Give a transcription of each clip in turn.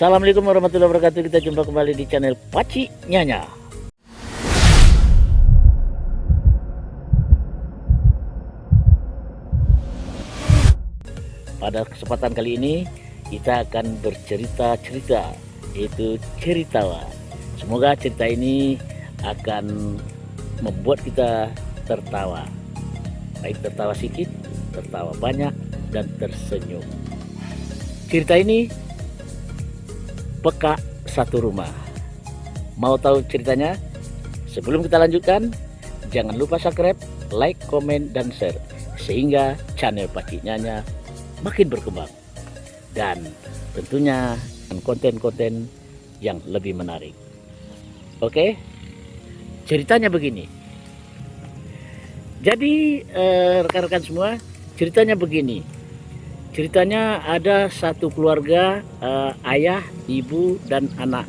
Assalamualaikum warahmatullahi wabarakatuh. Kita jumpa kembali di channel Paci Nyanya. Pada kesempatan kali ini kita akan bercerita-cerita, yaitu ceritawa. Semoga cerita ini akan membuat kita tertawa, baik tertawa sedikit, tertawa banyak, dan tersenyum. Cerita ini Peka Satu Rumah. Mau tahu ceritanya? Sebelum kita lanjutkan, jangan lupa subscribe, like, komen, dan share, sehingga channel Paci Nyanya makin berkembang, dan tentunya konten-konten yang lebih menarik. Oke, ceritanya begini. Jadi rekan-rekan semua, ceritanya begini. Ceritanya ada satu keluarga, ayah, ibu, dan anak.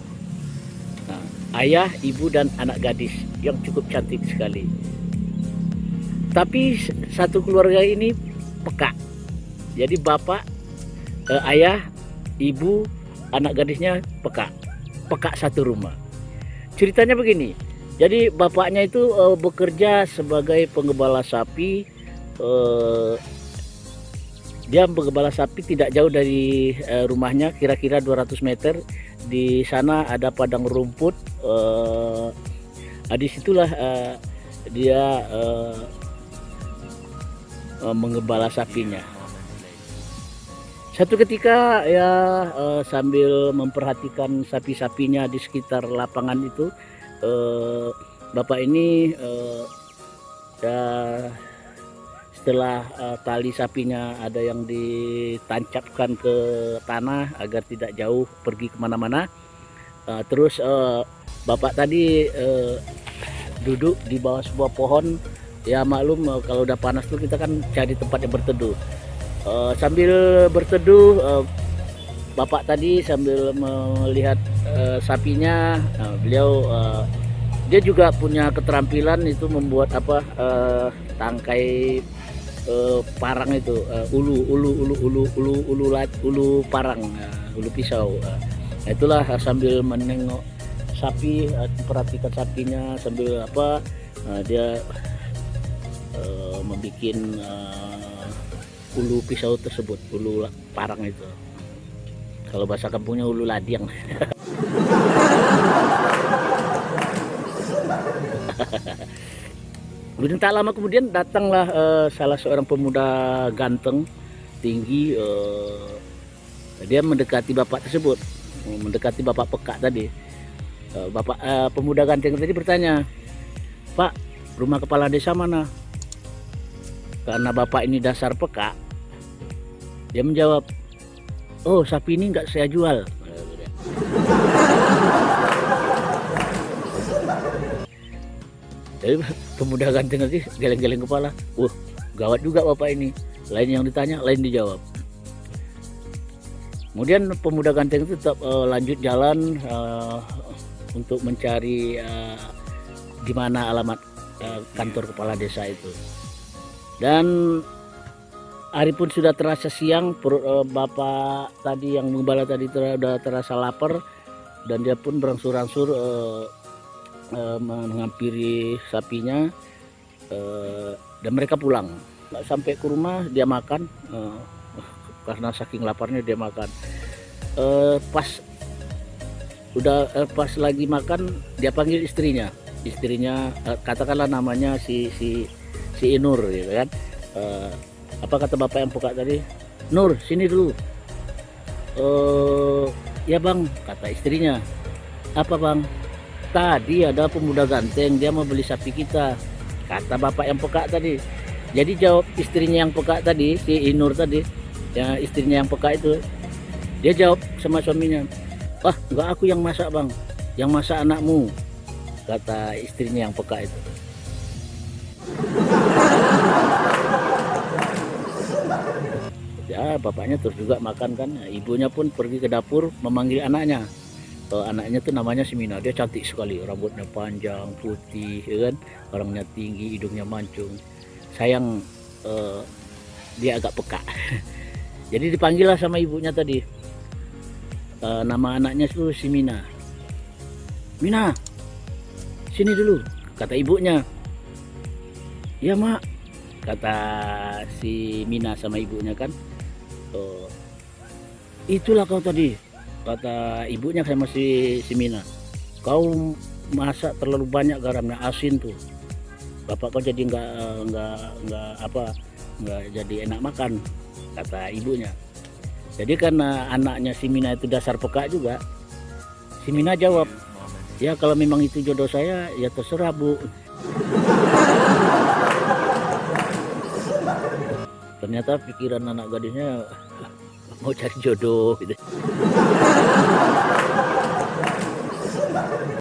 Nah, ayah, ibu, dan anak gadis yang cukup cantik sekali. Tapi satu keluarga ini peka. Jadi bapak, ayah, ibu, anak gadisnya peka satu rumah. Ceritanya begini. Jadi bapaknya itu bekerja sebagai penggembala sapi. Dia menggembala sapi tidak jauh dari rumahnya, kira-kira 200 meter. Di sana ada padang rumput. Disitulah dia menggembala sapinya. Satu ketika ya sambil memperhatikan sapi-sapinya di sekitar lapangan itu, bapak ini ya, setelah tali sapinya ada yang ditancapkan ke tanah agar tidak jauh pergi kemana-mana, terus bapak tadi duduk di bawah sebuah pohon. Ya maklum, kalau udah panas tuh kita kan cari tempat yang berteduh. Sambil berteduh, bapak tadi sambil melihat sapinya. Beliau dia juga punya keterampilan itu membuat tangkai parang itu, ulu parang, ulu pisau. Itulah sambil menengok sapi, perhatikan sapinya sambil dia membuat ulu pisau tersebut, ulu parang itu. Kalau bahasa kampungnya ulu ladiang. Kemudian tak lama kemudian datanglah salah seorang pemuda ganteng, tinggi. Dia mendekati bapak tersebut, mendekati bapak peka tadi. Pemuda ganteng tadi bertanya, "Pak, rumah kepala desa mana?" Karena bapak ini dasar peka, dia menjawab, "Oh, sapi ini nggak saya jual." Jadi pemuda ganteng tadi geleng-geleng kepala. Gawat juga bapak ini. Lain yang ditanya, lain dijawab. Kemudian pemuda ganteng itu tetap lanjut jalan untuk mencari di mana alamat kantor kepala desa itu. Dan hari pun sudah terasa siang. Bapak tadi yang menggembala tadi sudah terasa lapar, dan dia pun berangsur-angsur menghampiri sapinya, dan mereka pulang. Nggak sampai ke rumah dia makan, karena saking laparnya dia makan. Pas lagi makan, dia panggil istrinya, katakanlah namanya si Inur, gitu kan. Apa kata bapak yang peka tadi? "Nur, sini dulu." "Ya bang," kata istrinya. "Apa bang?" "Tadi ada pemuda ganteng, dia mau beli sapi kita," kata bapak yang peka tadi. Jadi jawab istrinya yang peka tadi, si Inur tadi, ya istrinya yang peka itu, dia jawab sama suaminya, "Wah, enggak aku yang masak bang, yang masak anakmu," kata istrinya yang peka itu. Ya bapaknya terus juga makan kan. Ibunya pun pergi ke dapur memanggil anaknya. Anaknya tuh namanya si Mina. Dia cantik sekali, rambutnya panjang, putih, ya kan? Orangnya tinggi, hidungnya mancung. Sayang dia agak peka. Jadi dipanggil lah sama ibunya tadi. Nama anaknya itu si Mina. Mina, sini dulu, kata ibunya. Ya mak, kata si Mina sama ibunya kan. Itulah kau tadi, kata ibunya sama si Mina. Kau masak terlalu banyak garamnya, asin tuh. Bapak kau jadi nggak jadi enak makan, kata ibunya. Jadi karena anaknya si Mina itu dasar peka juga, si Mina jawab, ya kalau memang itu jodoh saya ya terserah bu. Ternyata pikiran anak gadisnya mau cari jodoh gitu.